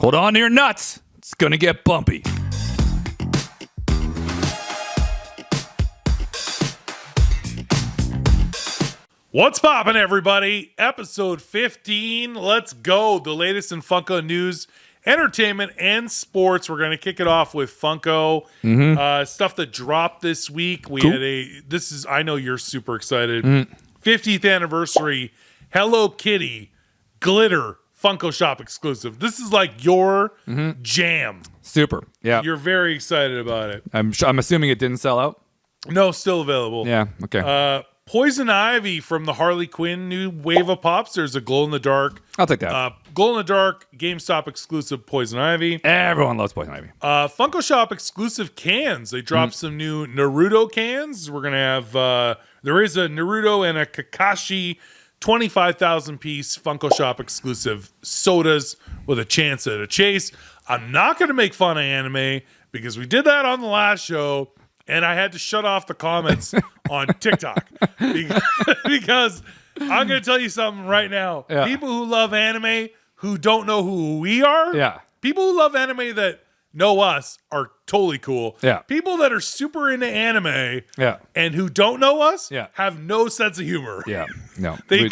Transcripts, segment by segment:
Hold on to your nuts. It's going to get bumpy. What's poppin', everybody? Episode 15. Let's go. The latest in Funko news, entertainment, and sports. We're going to kick it off with Funko. Stuff that dropped this week. We had I know you're super excited. 50th anniversary Hello Kitty glitter Funko Shop exclusive. This is like your jam. Super. Yeah. You're very excited about it. I'm assuming it didn't sell out. No, still available. Yeah. Okay. Poison Ivy from the Harley Quinn new wave of pops. There's a glow-in-the-dark. I'll take that. Glow-in-the-dark GameStop exclusive Poison Ivy. Everyone loves Poison Ivy. Funko Shop exclusive cans. They dropped some new Naruto cans. We're going to have, there is a Naruto and a Kakashi 25,000 piece Funko Shop exclusive sodas with a chance at a chase. I'm not going to make fun of anime because we did that on the last show. And I had to shut off the comments on TikTok because I'm going to tell you something right now. Yeah. People who love anime who don't know who we are, people who love anime that know us are totally cool. Yeah. People that are super into anime Yeah. and who don't know us Yeah. have no sense of humor. Yeah. No. They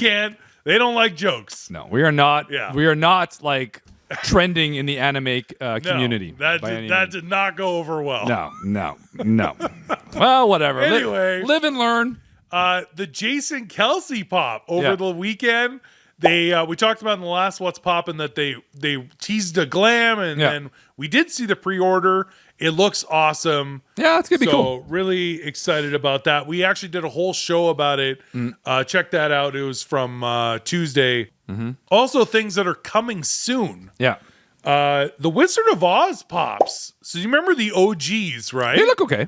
don't like jokes. No, we are not. Yeah. We are not like trending in the anime community. That did not go over well. No. Well, whatever. Anyway. Live and learn. The Jason Kelsey pop over the weekend. We talked about in the last What's Poppin' that they teased a glam and then we did see the pre-order. It looks awesome. Yeah, it's gonna be cool. Really excited about that. We actually did a whole show about it. Check that out. It was from Tuesday. Also, things that are coming soon. Yeah. The Wizard of Oz pops. So you remember the OGs, right? They look okay.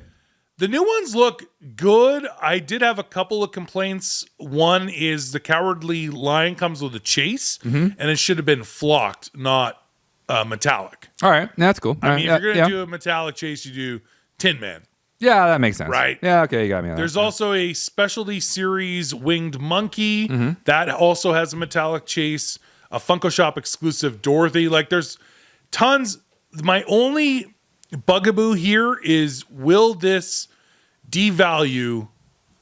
The new ones look good. I did have a couple of complaints. One is the Cowardly Lion comes with a chase, and it should have been flocked, not metallic. All right, that's cool. I mean, if you're going to do a metallic chase, you do Tin Man. Yeah, that makes sense. Right. Yeah, okay, you got me on that. There's also a specialty series Winged Monkey that also has a metallic chase, a Funko Shop exclusive Dorothy. Like, there's tons. My only bugaboo here is, will this devalue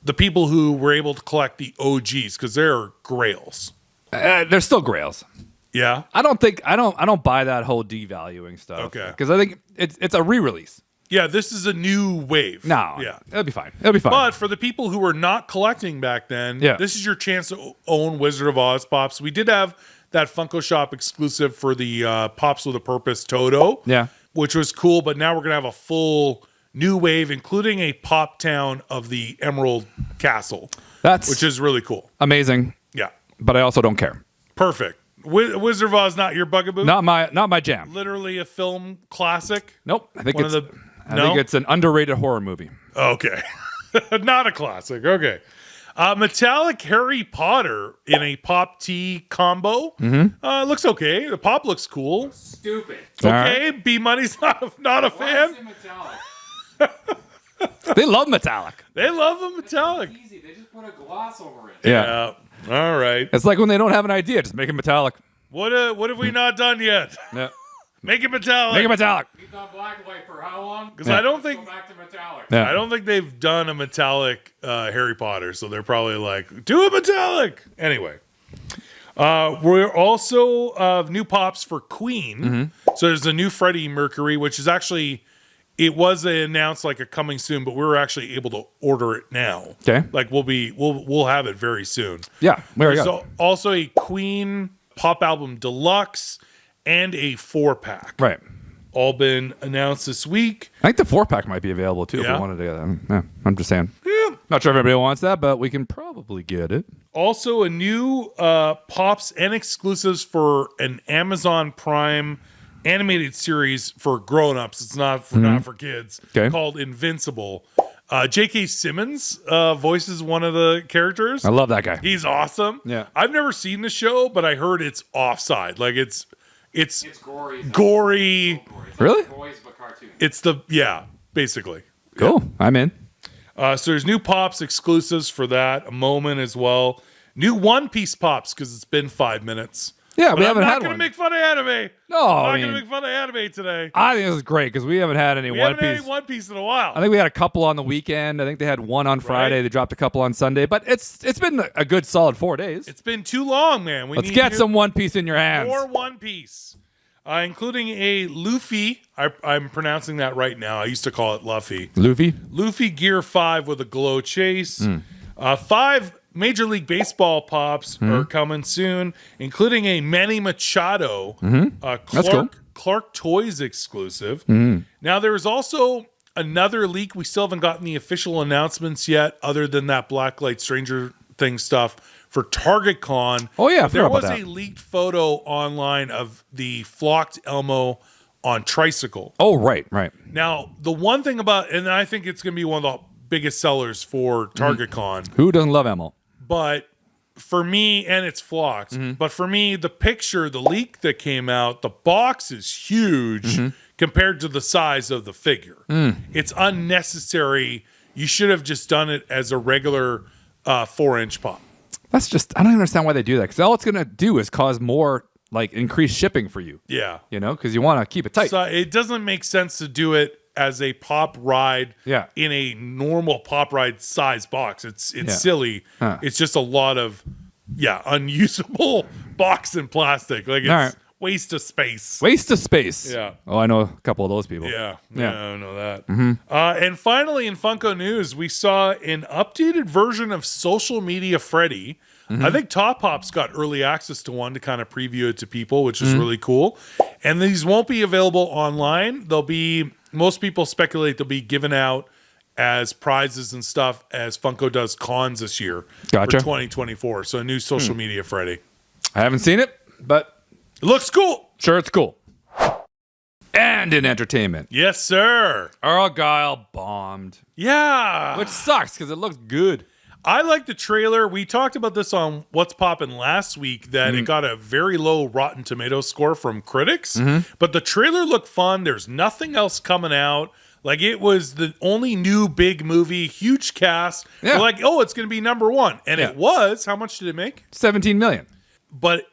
the people who were able to collect the OGs? Because they're grails. They're still grails. Yeah. I don't buy that whole devaluing stuff. Okay. Because I think it's a re-release. Yeah, this is a new wave. No. Yeah. It'll be fine. But for the people who were not collecting back then, this is your chance to own Wizard of Oz pops. We did have that Funko Shop exclusive for the Pops with a Purpose Toto. Yeah. Which was cool, but now we're going to have a full new wave, including a pop town of the Emerald Castle. Which is really cool. Amazing. Yeah. But I also don't care. Perfect. Wizard of Oz not your bugaboo? Not my jam. Literally a film classic? Nope. I think I No? think it's an underrated horror movie. Okay. Not a classic. Okay. Metallic Harry Potter in a Pop T combo. Looks okay. The pop looks cool. Stupid. Okay. Right. B Money's not a fan. They love metallic. They love the metallic. It's easy. They just put a gloss over it. Yeah. All right. It's like when they don't have an idea, just make it metallic. What have we not done yet? Yeah. Make it metallic. Make it metallic. We've done black and white for how long? Because I don't think go back to metallic. Yeah. I don't think they've done a metallic Harry Potter, so they're probably like, do a metallic. Anyway, we're also new pops for Queen. So there's a new Freddie Mercury, which is actually, it was announced like a coming soon, but we were actually able to order it now. Okay. Like we'll have it very soon. Yeah. There we go. So also a Queen pop album deluxe and a 4-pack. Right. All been announced this week. I think the 4-pack might be available too if we wanted to get that. Yeah, I'm just saying. Yeah. Not sure if everybody wants that, but we can probably get it. Also, a new pops and exclusives for an Amazon Prime animated series for grown-ups. It's not for kids. Okay. Called Invincible. J.K. Simmons voices one of the characters. I love that guy. He's awesome. Yeah. I've never seen the show, but I heard it's offside. Like it's gory. Gory. Really? Boys, but cartoon. It's basically. Cool. Yeah. I'm in. So there's new Pops exclusives for that. A moment as well. New One Piece Pops because it's been 5 minutes. Yeah, we But haven't I'm had not going one. to make fun of anime. No, I'm I not mean, going to make fun of anime today. I think this is great because we haven't had any We One haven't had Piece. any One Piece in a while. I think we had a couple on the weekend. I think they had one on Friday. They dropped a couple on Sunday, but it's been a good solid 4 days. It's been too long, man. Let's get some One Piece in your hands. more One Piece, including a Luffy. I'm pronouncing that right now. I used to call it Luffy. Luffy Gear 5 with a glow chase. 5 Major League Baseball pops are coming soon, including a Manny Machado Clark Toys exclusive. Now, there is also another leak. We still haven't gotten the official announcements yet, other than that Blacklight Stranger Things stuff for Target Con. Oh, yeah, I But there forgot was about a that. leaked photo online of the flocked Elmo on tricycle. Oh, right. Now, the one thing about, and I think it's going to be one of the biggest sellers for Target Con, Who doesn't love Emil? but for me, and it's flocked, but for me, the picture, the leak that came out, the box is huge compared to the size of the figure. It's unnecessary. You should have just done it as a regular 4-inch pop. That's just, I don't even understand why they do that, because all it's going to do is cause more, like, increased shipping for you. Yeah. You know, because you want to keep it tight. So it doesn't make sense to do it as a pop ride in a normal pop ride size box. It's silly. It's just a lot of unusable box and plastic. Like it's waste of space. Waste of space. Yeah. Oh, I know a couple of those people. Yeah, I don't know that. And finally, in Funko news, we saw an updated version of Social Media Freddy. I think Top Pop's got early access to one to kind of preview it to people, which is really cool. And these won't be available online. They'll be, most people speculate they'll be given out as prizes and stuff as Funko does cons this year for 2024. So a new Social Media Freddy. I haven't seen it, but it looks cool. Sure, it's cool. And in entertainment, yes, sir. Argyle bombed. Yeah. Which sucks because it looks good. I like the trailer. We talked about this on What's Poppin' last week, that it got a very low Rotten Tomatoes score from critics. But the trailer looked fun. There's nothing else coming out. Like, it was the only new big movie, huge cast. Yeah. We're like, oh, it's going to be number one. And it was. How much did it make? $17 million. But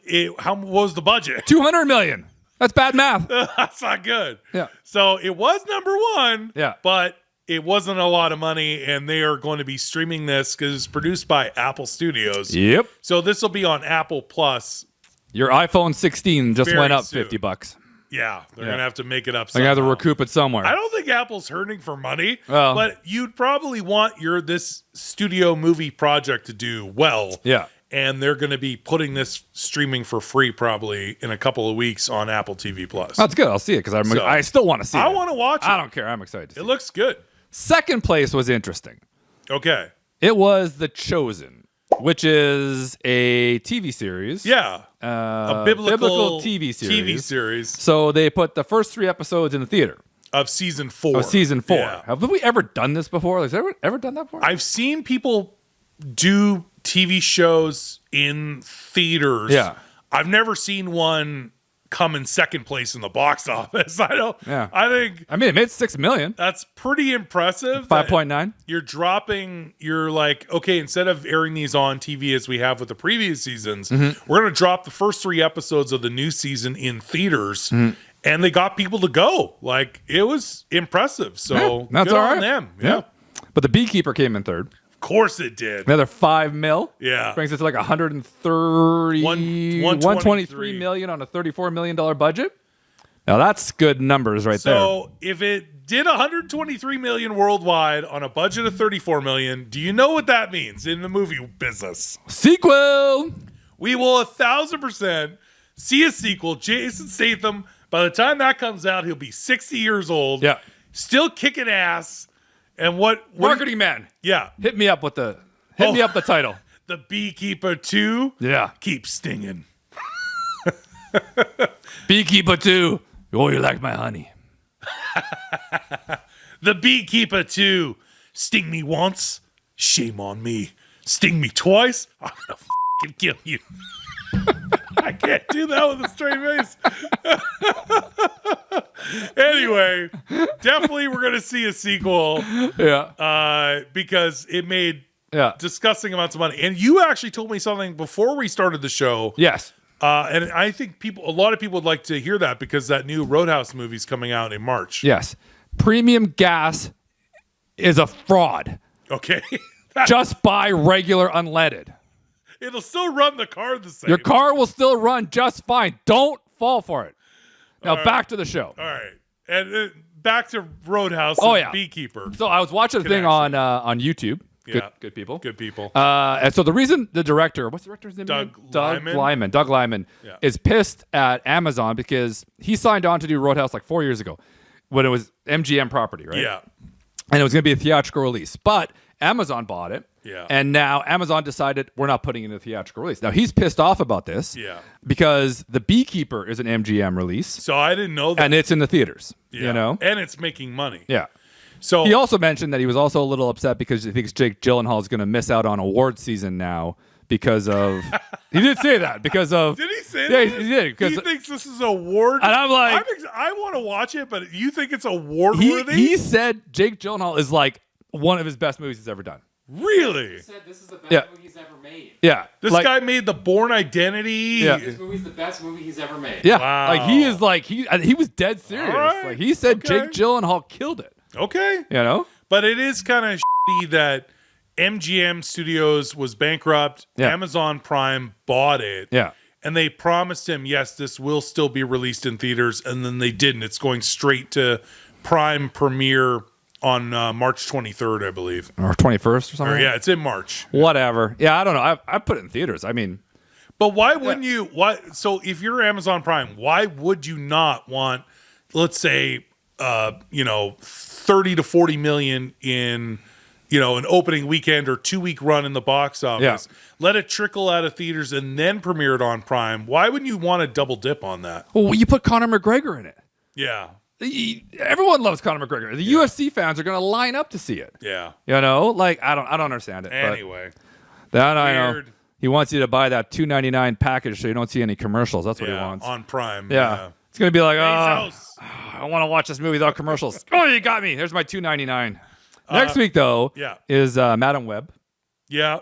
what was the budget? $200 million. That's bad math. That's not good. Yeah. So it was number one. Yeah. But it wasn't a lot of money, and they are going to be streaming this because it's produced by Apple Studios. Yep. So this will be on Apple Plus. Your iPhone 16 just Very went up soon. $50. Yeah, they're going to have to make it up They're somehow. going to have to recoup it somewhere. I don't think Apple's hurting for money, Well. but you'd probably want this studio movie project to do well. Yeah. And they're going to be putting this streaming for free probably in a couple of weeks on Apple TV Plus. That's good. I'll see it because I still want to see it. I want to watch it. I don't care. I'm excited to see It looks good. Second place was interesting. Okay. It was The Chosen, which is a TV series. Yeah. A biblical TV series. TV series So they put the first 3 episodes in the theater. of season 4. Of season 4. Yeah. Have we ever done this before? Has ever done that before? I've seen people do TV shows in theaters. Yeah. I've never seen one come in second place in the box office. I think I mean, it made $6 million. that's pretty impressive. 5.9. You're like, okay, instead of airing these on TV as we have with the previous seasons, Mm-hmm. we're going to drop the first 3 episodes of the new season in theaters. Mm-hmm. And they got people to go. Like, it was impressive. So that's good all on right. them. Yeah. But The Beekeeper came in third. Of course it did. Another $5 million. Yeah. Brings it to like 123 million on a $34 million budget. Now that's good numbers right there. So if it did 123 million worldwide on a budget of 34 million, do you know what that means in the movie business? Sequel. We will 1,000% see a sequel. Jason Statham, by the time that comes out, he'll be 60 years old. Yeah. Still kicking ass. And what Marketing man. Yeah. Hit me up with the me up the title. The Beekeeper 2. Yeah. Keep stinging. Beekeeper 2. Oh, you like my honey. The Beekeeper 2. Sting me once, shame on me. Sting me twice, I'm gonna fucking kill you. I can't do that with a straight face. Anyway, definitely we're gonna see a sequel. Yeah. Because it made Yeah. disgusting amounts of money. And you actually told me something before we started the show Yes. And I think a lot of people would like to hear that because that new Roadhouse movie's coming out in March. Yes. Premium gas is a fraud. Okay. Just buy regular unleaded. It'll still run the car the same. Your car will still run just fine. Don't fall for it. Now back to the show. All right. And back to Roadhouse and Beekeeper. So I was watching a thing on YouTube. Good people. Good people. And so the reason the director, what's the director's name? Doug Liman. Doug Liman is pissed at Amazon because he signed on to do Roadhouse like 4 years ago when it was MGM property, right? Yeah. And it was going to be a theatrical release. But Amazon bought it. Yeah. And now Amazon decided we're not putting it in a theatrical release. Now he's pissed off about this. Yeah. Because The Beekeeper is an MGM release. So I didn't know that. And it's in the theaters. Yeah. You know? And it's making money. Yeah. So he also mentioned that he was also a little upset because he thinks Jake Gyllenhaal is going to miss out on award season now because of. He did say that because of. Did he say yeah, that? he did. He thinks this is award. And I'm like, I want to watch it, but you think it's award worthy? He said Jake Gyllenhaal is like one of his best movies he's ever done. Really? He said this is the best movie he's ever made. Yeah. This guy made The Bourne Identity. Yeah. This movie's the best movie he's ever made. Yeah. Wow. Like he is like he was dead serious. Right. Like he said Jake Gyllenhaal killed it. Okay. You know? But it is kind of shitty that MGM Studios was bankrupt. Yeah. Amazon Prime bought it. Yeah. And they promised him, yes, this will still be released in theaters. And then they didn't. It's going straight to Prime premiere on March 23rd, I believe. Or 21st or something. Yeah, it's in March. Whatever. Yeah, I don't know. I put it in theaters. I mean. But why wouldn't you? So if you're Amazon Prime, why would you not want, let's say, 30 to 40 million in, an opening weekend or 2-week run in the box office? Yeah. Let it trickle out of theaters and then premiere it on Prime. Why wouldn't you want to double dip on that? Well, you put Conor McGregor in it. Yeah. Everyone loves Conor McGregor. The UFC fans are going to line up to see it. Yeah. Like I don't understand it. Anyway, that I know. Weird. He wants you to buy that $2.99 package so you don't see any commercials. That's what he wants. On Prime. Yeah. It's going to be like, Bezos. I want to watch this movie without commercials. Oh, you got me. There's my $2.99. Next week, though, is Madam Web. Yeah.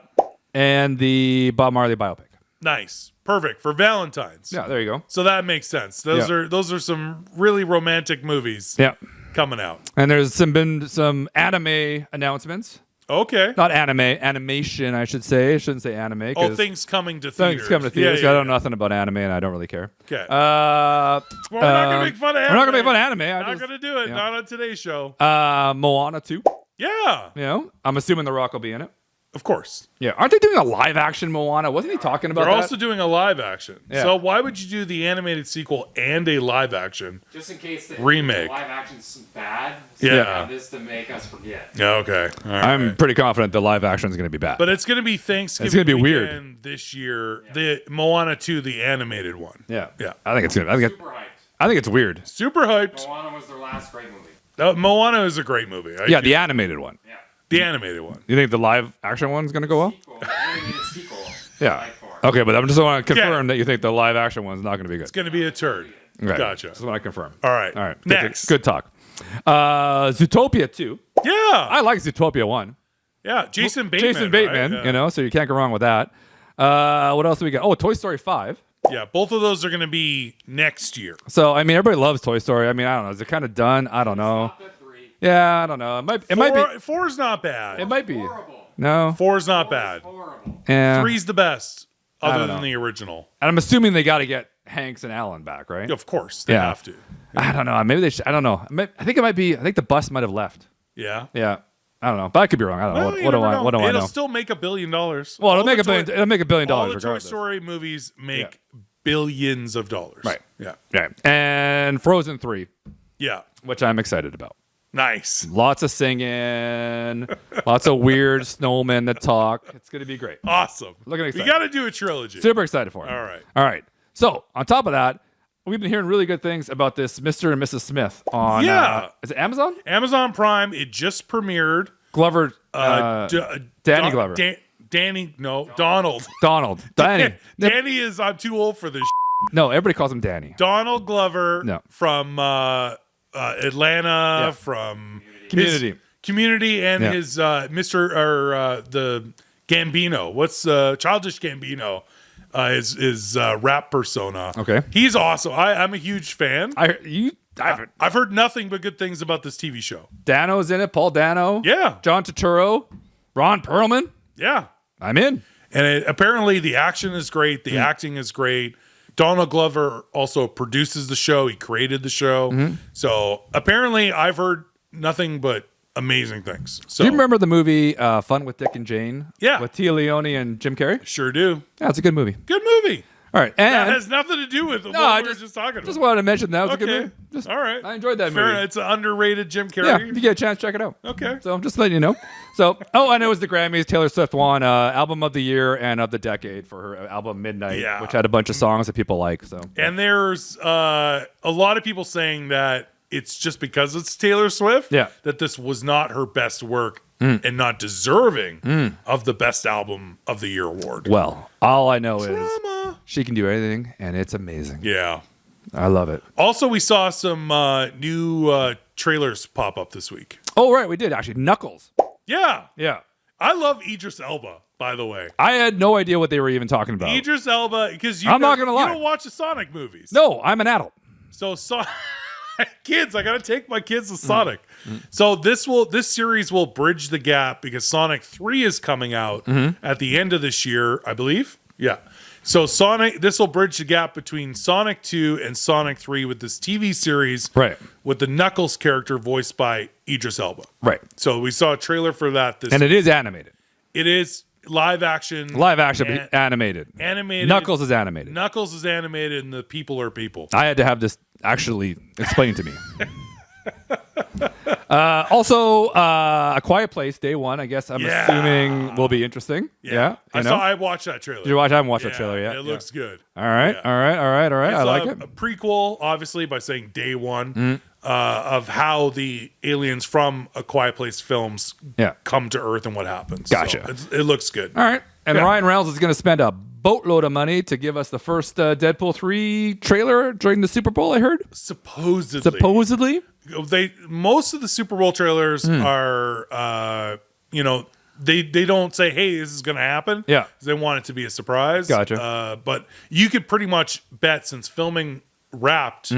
And the Bob Marley biopic. Nice. Perfect for Valentine's. Yeah, there you go. So that makes sense. Those are some really romantic movies. Yeah. Coming out. And there's been some anime announcements. Okay. Not anime, animation, I should say. I shouldn't say anime. Things coming to theaters. Things coming to theaters. I don't know nothing about anime, and I don't really care. Okay. We're not going to make fun of anime. We're not going to make fun of anime. Not going to do it. Not on today's show. Moana 2. Yeah. I'm assuming The Rock will be in it. Of course. Yeah. Aren't they doing a live action Moana? Wasn't he talking about They're that? also doing a live action. Yeah. So why would you do the animated sequel and a live action? Just in case the remake. live action's bad. Yeah. This to make us forget. Yeah, okay. All right. I'm pretty confident the live action is going to be bad. But it's going to be Thanksgiving It's gonna be weird. weekend this year. The Moana 2, the animated one. Yeah. Yeah. I think it's good. Super hyped. I think it's weird. Super hyped. Moana was their last great movie. Moana is a great movie. The animated one. Yeah. The animated one. You think the live action one's going to go well? Sequel, the animated sequel. Yeah. Okay, but I just want to confirm that you think the live action one's not going to be good. It's going to be a turd. Okay. Gotcha. Just want to confirm. All right. Next. Good talk. Zootopia 2. Yeah. I like Zootopia 1. Yeah. Jason Bateman. Right? Yeah. So you can't go wrong with that. What else do we got? Oh, Toy Story 5. Yeah, both of those are going to be next year. So, I mean, everybody loves Toy Story. I mean, I don't know. Is it kind of done? I don't know. Yeah, I don't know. It might be. 4's not bad. It might be. Horrible. No. 4's not bad. Horrible. Yeah. 3's the best, other know. than the original. And I'm assuming they got to get Hanks and Alan back, right? Of course, they have to. I don't know. Maybe they should. I don't know. I think it might be. I think the bus might have left. Yeah. Yeah. I don't know. But I could be wrong. I don't know. What do I know? It'll still make $1 billion. Well, it'll make $1 billion. All the Toy regardless. Story movies make billions of dollars. Right. Yeah. Right. And Frozen 3, Yeah. which I'm excited about. Nice. Lots of singing, lots of weird snowmen that talk. It's going to be great. Awesome. Looking excited. You got to do a trilogy. Super excited for it. All right. So, on top of that, we've been hearing really good things about this Mr. and Mrs. Smith on is it Amazon? Amazon Prime. It just premiered. Glover, Danny Glover. Donald. Donald. Danny. Danny is, I'm too old for this. No, everybody calls him Danny. Donald Glover from Atlanta, from Community, and his the Gambino. What's Childish Gambino? his rap persona. Okay. He's awesome. I'm a huge fan. I've heard nothing but good things about this TV show. Dano's in it. Paul Dano. Yeah. John Turturro. Ron Perlman. Yeah. I'm in. And apparently the action is great. The acting is great. Donald Glover also produces the show. He created the show. So apparently I've heard nothing but amazing things. So Do you remember the movie Fun with Dick and Jane? Yeah. With Tia Leone and Jim Carrey? Sure do. Yeah, it's a good movie. Good movie. All right. And That has nothing to do with what I we were just talking about. just wanted to mention that was a good Okay. movie. Just, All right. I enjoyed that Fair movie. enough. It's an underrated Jim Yeah, Carrey. if you get a chance, check it out. Okay. So I'm just letting you know. So, I know it was the Grammys. Taylor Swift won Album of the Year and of the Decade for her album Midnight, Yeah. which had a bunch of songs that people like. So, And there's a lot of people saying that it's just because it's Taylor Swift that this was not her best work and not deserving of the Best Album of the Year award. well, all I know Drama. is she can do anything, and it's amazing. Yeah. I love it. Also, we saw some new trailers pop up this week. Oh, right, we did actually. Knuckles. Yeah. Yeah. I love Idris Elba, by the way. I had no idea what they were even talking about. Idris Elba, because I'm not gonna lie. You don't watch the Sonic movies. No, I'm an adult. So kids, I gotta take my kids to Sonic. So this series will bridge the gap because Sonic 3 is coming out at the end of this year, I believe. Yeah. So this will bridge the gap between Sonic 2 and Sonic 3 with this TV series. Right. With the Knuckles character voiced by Idris Elba. Right. So we saw a trailer for that And it is animated. It is live action. Animated. Animated. Knuckles is animated. Knuckles is animated and the people are people. I had to have this actually explained to me. Also, A Quiet Place, day one. I guess I'm assuming will be interesting. Yeah. I watched that trailer. Did you watch? I haven't watched that trailer yet. It looks good. All right. Yeah. All right. It's I like a it. prequel, obviously, by saying day one of how the aliens from A Quiet Place films come to Earth and what happens. Gotcha. So it looks good. All right. And Ryan Reynolds is going to spend a boatload of money to give us the first Deadpool 3 trailer during the Super Bowl, I heard. Supposedly. Most of the Super Bowl trailers are, they don't say, hey, this is going to happen. Yeah. They want it to be a surprise. Gotcha. But you could pretty much bet, since filming wrapped,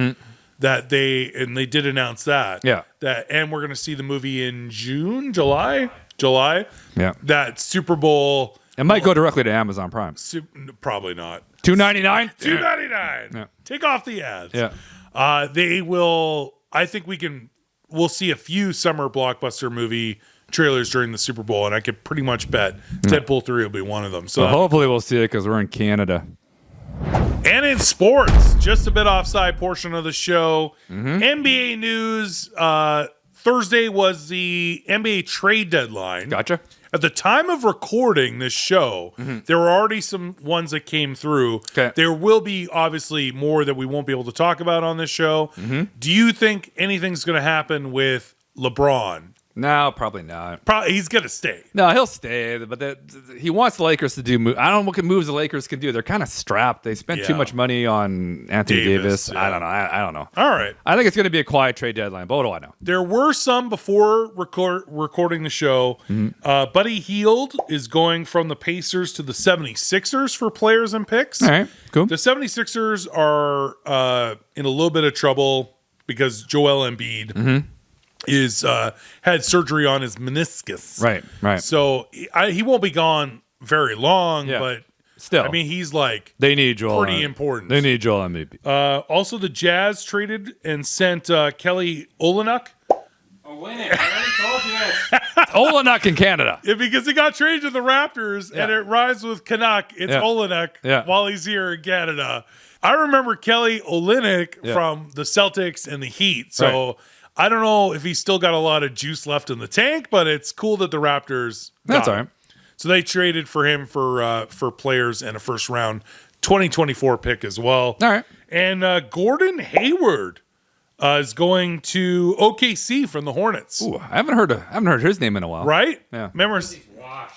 that they did announce that. Yeah. And we're going to see the movie in July. Yeah. That Super Bowl. It might go directly to Amazon Prime. Probably not. $2.99? $2.99. Yeah. Take off the ads. Yeah. They will. I think we'll see a few summer blockbuster movie trailers during the Super Bowl, and I could pretty much bet Deadpool 3 will be one of them. So hopefully we'll see it because we're in Canada. And in sports, just a bit offside portion of the show. NBA news. Thursday was the NBA trade deadline. Gotcha. At the time of recording this show, there were already some ones that came through. Okay. There will be obviously more that we won't be able to talk about on this show. Do you think anything's going to happen with LeBron? No, probably not. Probably he's going to stay. No, he'll stay, but he wants the Lakers to do moves. I don't know what moves the Lakers can do. They're kind of strapped. They spent too much money on Anthony Davis. Yeah. I don't know. I don't know. All right. I think it's going to be a quiet trade deadline, but what do I know? There were some before recording the show. Buddy Hield is going from the Pacers to the 76ers for players and picks. All right, cool. The 76ers are in a little bit of trouble because Joel Embiid had surgery on his meniscus. Right. So he won't be gone very long, but still, I mean, he's like they need Joel. Pretty important. They need Joel Embiid. Also, the Jazz traded and sent Kelly Olynyk. Olynyk, I already told you this. Olynyk in Canada. Yeah, because he got traded to the Raptors, and it rhymes with Canuck. It's Olynyk while he's here in Canada. I remember Kelly Olynyk from the Celtics and the Heat. So I don't know if he's still got a lot of juice left in the tank, but it's cool that the Raptors got all him. right. So they traded for him for players and a first round 2024 pick as well. All right. And Gordon Hayward is going to OKC from the Hornets. Ooh, I haven't heard his name in a while. Right? Yeah. Remember,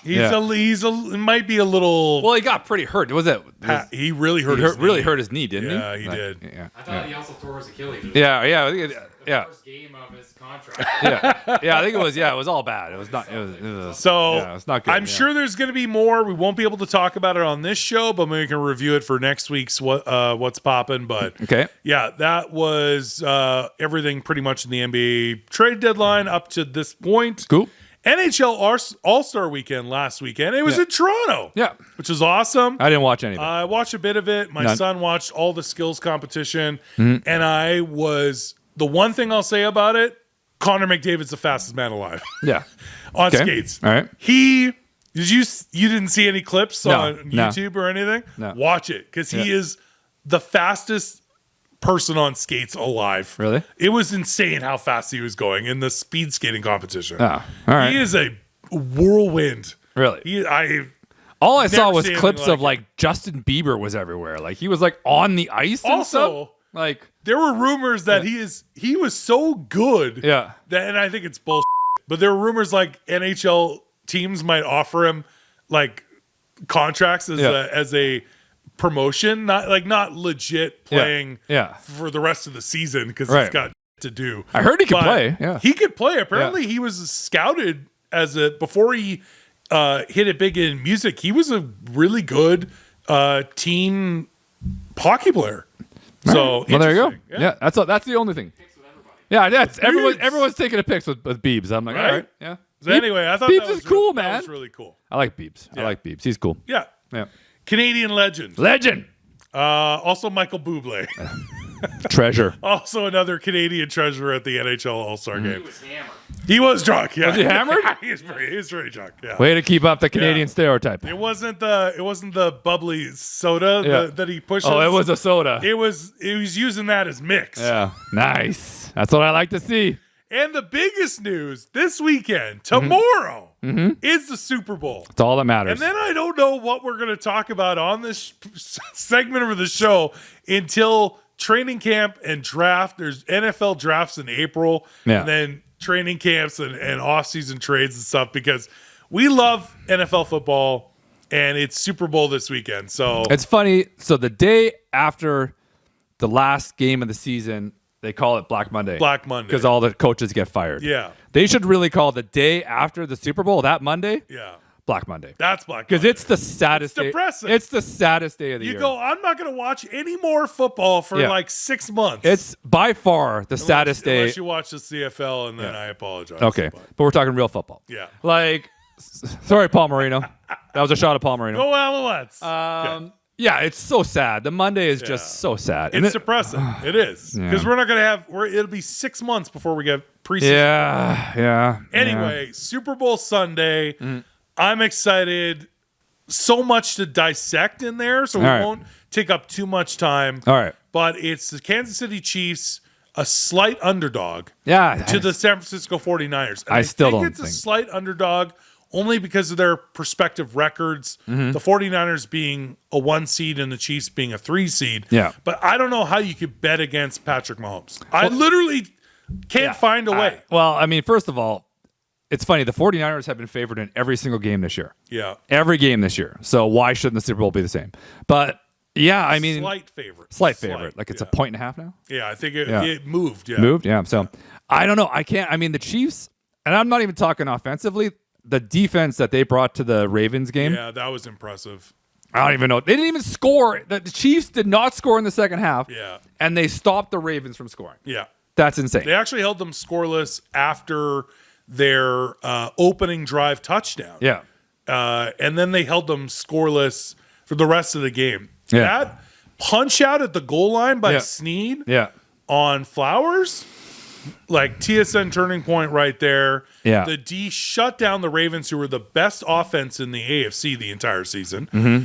He's he might be a little. Well, he got pretty hurt. Was it? He really hurt. He really hurt his knee, didn't he? Yeah, he did. Yeah. I thought he also tore his Achilles. Yeah. Yeah. First game of his contract. Yeah, I think it was. Yeah, it was all bad. It was not. It was So yeah, it's not good. I'm sure there's going to be more. We won't be able to talk about it on this show, but we can review it for next week's what's poppin'. But Okay. yeah, that was everything pretty much in the NBA trade deadline up to this point. Cool. NHL All-Star Weekend last weekend. It was in Toronto. Yeah. Which was awesome. I didn't watch any of it. I watched a bit of it. My son watched all the skills competition. Mm-hmm. And the one thing I'll say about it, Connor McDavid's the fastest man alive. Yeah. On Okay. skates. All right. You didn't see any clips on no. YouTube or anything? No. Watch it, because he is the fastest person on skates alive. Really? It was insane how fast he was going in the speed skating competition. Oh, all right. He is a whirlwind. Really? All I saw never was seen clips anything of like like Justin Bieber was everywhere. Like he was like on the ice and Also, stuff. Like there were rumors that he was so good yeah. that, and I think it's bullshit, but there were rumors like NHL teams might offer him like contracts as a promotion, not legit playing for the rest of the season, because he's got to do. I heard he could play. Yeah. He could play. Apparently he was scouted before he hit it big in music. He was a really good teen hockey player. So well, there you go. Yeah. That's the only thing. Yeah, that's everyone's taking a pics with Biebs. I'm like, all right, yeah. So anyway, I thought Biebs that was is cool, that man. was really cool. I like Biebs. I like Biebs. He's cool. Yeah. Yeah. Canadian legend. Legend. Also Michael Bublé. Treasure. Also another Canadian treasure at the NHL All-Star game. He was hammered. He was drunk, yeah. Was he hammered? he was pretty drunk, yeah. Way to keep up the Canadian stereotype. It wasn't the bubbly soda that he pushes. Oh, it was a soda. It was using that as mix. Yeah. Nice. That's what I like to see. And the biggest news this weekend, tomorrow, is the Super Bowl. It's all that matters. And then I don't know what we're going to talk about on this segment of the show until training camp and draft. There's NFL drafts in April. Yeah. And then training camps and off-season trades and stuff, because we love NFL football, and it's Super Bowl this weekend. So it's funny. So the day after the last game of the season, they call it Black Monday. Black Monday. Because all the coaches get fired. Yeah. They should really call the day after the Super Bowl, that Monday, Yeah. Black Monday. That's Black Monday. Because it's the saddest day. depressing. It's the saddest day of the year. You go, I'm not going to watch any more football for like 6 months. It's by far the saddest day. Unless you watch the CFL, and then I apologize. Okay. But we're talking real football. Yeah. Like, sorry, Paul Marino. That was a shot at Paul Marino. Go Alouettes. Yeah, it's so sad. The Monday is just so sad. It's depressing. It is. Because we're not going to have, it'll be 6 months before we get preseason. Yeah. Anyway, Super Bowl Sunday. I'm excited. So much to dissect in there, so we won't take up too much time. All right. But it's the Kansas City Chiefs, a slight underdog to the San Francisco 49ers. And I still think don't it's a slight underdog only because of their prospective records. Mm-hmm. The 49ers being a 1 seed and the Chiefs being a 3 seed. Yeah. But I don't know how you could bet against Patrick Mahomes. I literally can't find a way. Well, I mean, first of all, it's funny. The 49ers have been favored in every single game this year. Yeah. Every game this year. So why shouldn't the Super Bowl be the same? But yeah, I mean, Slight favorite. Slight favorite. Like it's a 1.5 now. Yeah, I think it moved. Yeah. Moved. Yeah. So I don't know. I can't. I mean, the Chiefs, and I'm not even talking offensively. The defense that they brought to the Ravens game. Yeah, that was impressive. I don't even know. They didn't even score. The Chiefs did not score in the second half. Yeah. And they stopped the Ravens from scoring. Yeah. That's insane. They actually held them scoreless after their opening drive touchdown. Yeah. And then they held them scoreless for the rest of the game. Yeah. That punch out at the goal line by Snead on Flowers, like TSN turning point right there. Yeah. The D shut down the Ravens, who were the best offense in the AFC the entire season. Mm-hmm.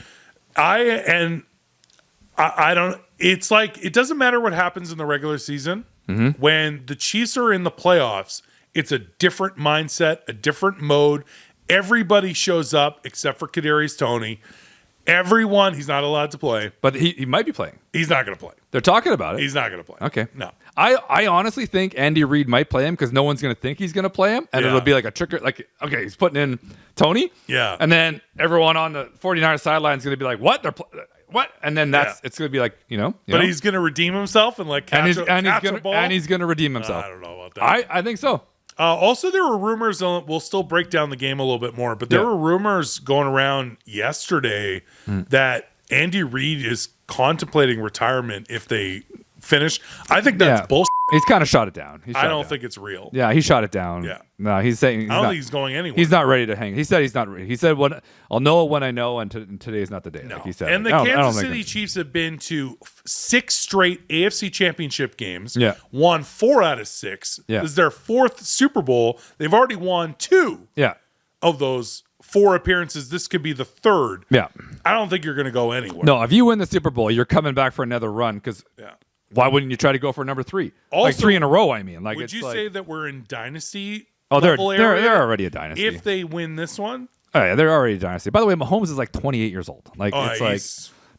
I don't. It's like it doesn't matter what happens in the regular season. Mm-hmm. When the Chiefs are in the playoffs, it's a different mindset, a different mode. Everybody shows up except for Kadarius Toney. Everyone, he's not allowed to play. But he might be playing. He's not going to play. They're talking about it. He's not going to play. Okay. No. I honestly think Andy Reid might play him because no one's going to think he's going to play him. And it'll be like a trigger. Like, okay, he's putting in Tony. Yeah. And then everyone on the 49ers sideline is going to be like, what? what? And then it's going to be like, But he's going to redeem himself and like catch a ball. And he's going to redeem himself. I don't know about that. I think so. Also, there were rumors. We'll still break down the game a little bit more, but there were rumors going around yesterday that Andy Reid is contemplating retirement if they finish. I think that's bullshit. He's kind of shot it down. I don't think it's real. Yeah, he shot it down. Yeah. No, he's saying I don't think he's going anywhere. He's not ready to hang. He said he's not ready. He said, I'll know it when I know, and today is not the day. No. Like he said. And the Kansas City Chiefs have been to 6 straight AFC Championship games. Yeah. Won 4 out of 6. Yeah. This is their 4th Super Bowl. They've already won 2 of those 4 appearances. This could be the 3rd. Yeah. I don't think you're going to go anywhere. No, if you win the Super Bowl, you're coming back for another run because why wouldn't you try to go for number 3? Also, like 3 in a row, I mean. Like, would you say that we're in dynasty they're already a dynasty. if they win this one? Oh, yeah, they're already a dynasty. By the way, Mahomes is like 28 years old. Like,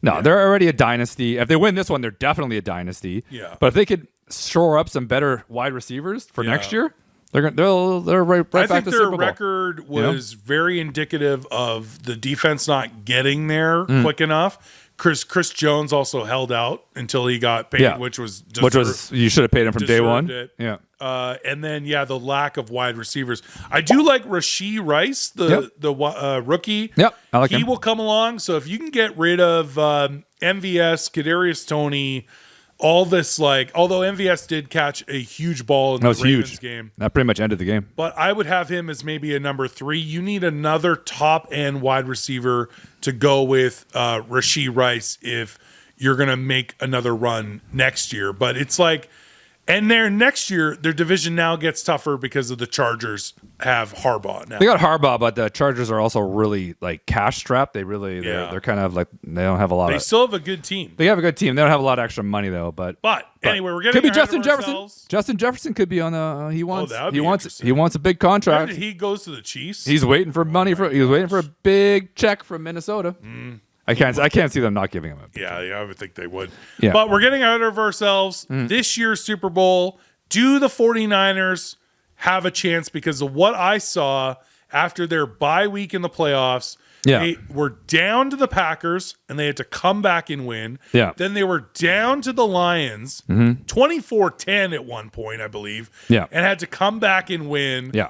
they're already a dynasty. If they win this one, they're definitely a dynasty. Yeah. But if they could shore up some better wide receivers for next year, they're right back to Super Bowl. I think their record was very indicative of the defense not getting there quick enough. Chris Jones also held out until he got paid, which was you should have paid him from day one. Yeah. And then the lack of wide receivers. I do like Rashee Rice, the rookie. Yep, I like him. He will come along. So if you can get rid of MVS, Kadarius Toney, all this, although MVS did catch a huge ball in the Ravens game. That pretty much ended the game. But I would have him as maybe a number 3. You need another top-end wide receiver to go with Rashee Rice if you're going to make another run next year. But it's and next year, their division now gets tougher because of the Chargers have Harbaugh now. They got Harbaugh, but the Chargers are also really cash strapped. They're kind of they don't have a lot. They still have a good team. They have a good team. They don't have a lot of extra money though. But anyway, we're getting could be Justin Jefferson. Justin Jefferson could be on. He wants a big contract. He goes to the Chiefs. He's waiting for money He's waiting for a big check from Minnesota. I can't see them not giving him up. Yeah, I would think they would. Yeah. But we're getting out of ourselves. This year's Super Bowl, do the 49ers have a chance? Because of what I saw after their bye week in the playoffs, they were down to the Packers, and they had to come back and win. Yeah. Then they were down to the Lions, 24-10 at one point, I believe, and had to come back and win. Yeah.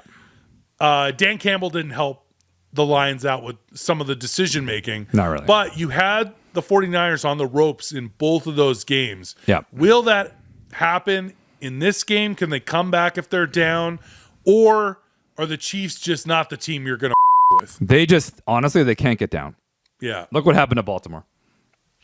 Dan Campbell didn't help the Lions out with some of the decision making. Not really. But you had the 49ers on the ropes in both of those games. Yeah. Will that happen in this game? Can they come back if they're down? Or are the Chiefs just not the team you're going to with? They just, honestly, they can't get down. Yeah. Look what happened to Baltimore.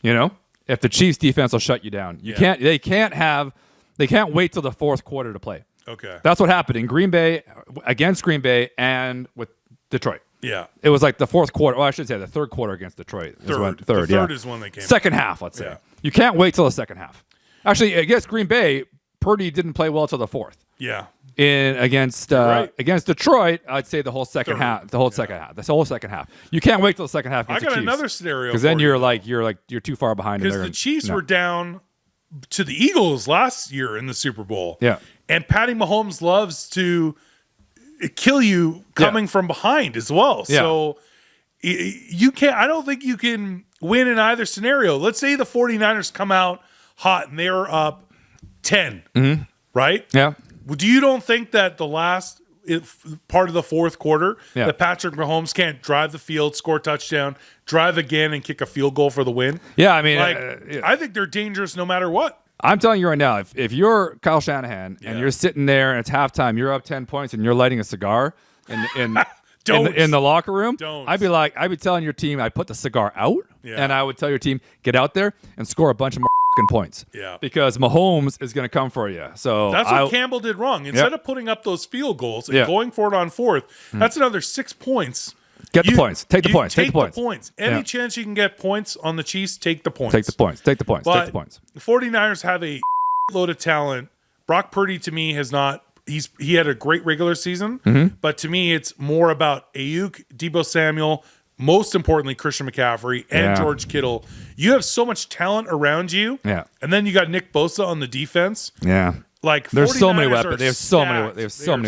If the Chiefs defense will shut you down. They can't wait till the fourth quarter to play. Okay. That's what happened in Green Bay, against Green Bay, and with Detroit. Yeah. It was like the fourth quarter. Well, I should say the third quarter against Detroit. Third is when they came. Second half, let's say. Yeah. You can't wait till the second half. Actually, against Green Bay, Purdy didn't play well till the fourth. Yeah. Against Detroit, I'd say the whole second half. The whole second half. You can't wait till the second half. I got another scenario because then you're too far behind. Because the Chiefs were down to the Eagles last year in the Super Bowl. Yeah. And Patty Mahomes loves to kill you coming from behind as well. Yeah. So you can't. I don't think you can win in either scenario. Let's say the 49ers come out hot and they're up 10, right? Yeah. You don't think that the last part of the fourth quarter that Patrick Mahomes can't drive the field, score a touchdown, drive again, and kick a field goal for the win? Yeah, I mean, I think they're dangerous no matter what. I'm telling you right now, if you're Kyle Shanahan and you're sitting there and it's halftime, you're up 10 points and you're lighting a cigar in the locker room, I'd be telling your team, I'd put the cigar out and I would tell your team, get out there and score a bunch of more points. Yeah. Because Mahomes is going to come for you. So that's what Campbell did wrong. Instead of putting up those field goals and going for it on fourth, that's another 6 points. Get the points. Take the points. Take the points. Any chance you can get points on the Chiefs, take the points. Take the points. Take the points. But take the points. The 49ers have a load of talent. Brock Purdy, to me, has not. He had a great regular season, but to me, it's more about Ayuk, Deebo Samuel, most importantly, Christian McCaffrey and George Kittle. You have so much talent around you. Yeah. And then you got Nick Bosa on the defense. Yeah. There's so many weapons. They have so many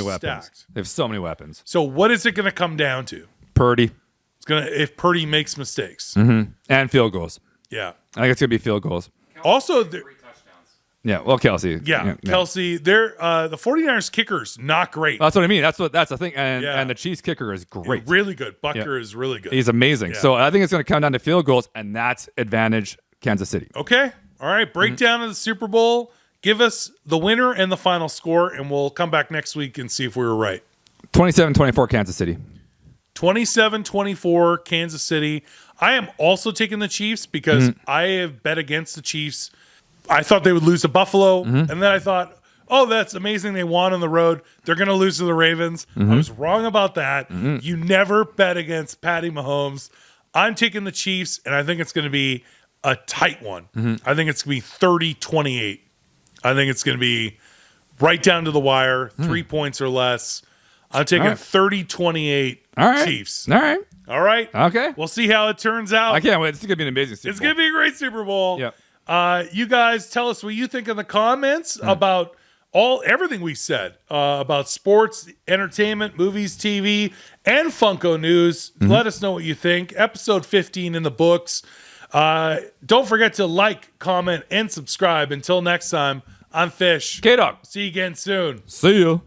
weapons. Stacked. They have so many weapons. So what is it going to come down to? Purdy. If Purdy makes mistakes. And field goals. Yeah. I think it's going to be field goals. Also, 3 touchdowns. Yeah, well, Kelsey. yeah, Kelsey, they're the 49ers kickers, not great. That's what I mean. That's the thing. And the Chiefs kicker is great. Really good. Bucker is really good. He's amazing. Yeah. So I think it's going to come down to field goals, and that's advantage Kansas City. Okay. All right. Breakdown of the Super Bowl. Give us the winner and the final score, and we'll come back next week and see if we were right. 27-24 Kansas City. 27-24 Kansas City. I am also taking the Chiefs because I have bet against the Chiefs. I thought they would lose to Buffalo, and then I thought, oh, that's amazing. They won on the road. They're going to lose to the Ravens. I was wrong about that. You never bet against Patty Mahomes. I'm taking the Chiefs, and I think it's going to be a tight one. I think it's going to be 30-28. I think it's going to be right down to the wire, 3 points or less. I'm taking 30-28 Chiefs. All right. All right. Okay. We'll see how it turns out. I can't wait. It's going to be an amazing Super Bowl. It's going to be a great Super Bowl. Yep. You guys tell us what you think in the comments about everything we said about sports, entertainment, movies, TV, and Funko news. Let us know what you think. Episode 15 in the books. Don't forget to like, comment, and subscribe. Until next time, I'm Fish. K-Dog. See you again soon. See you.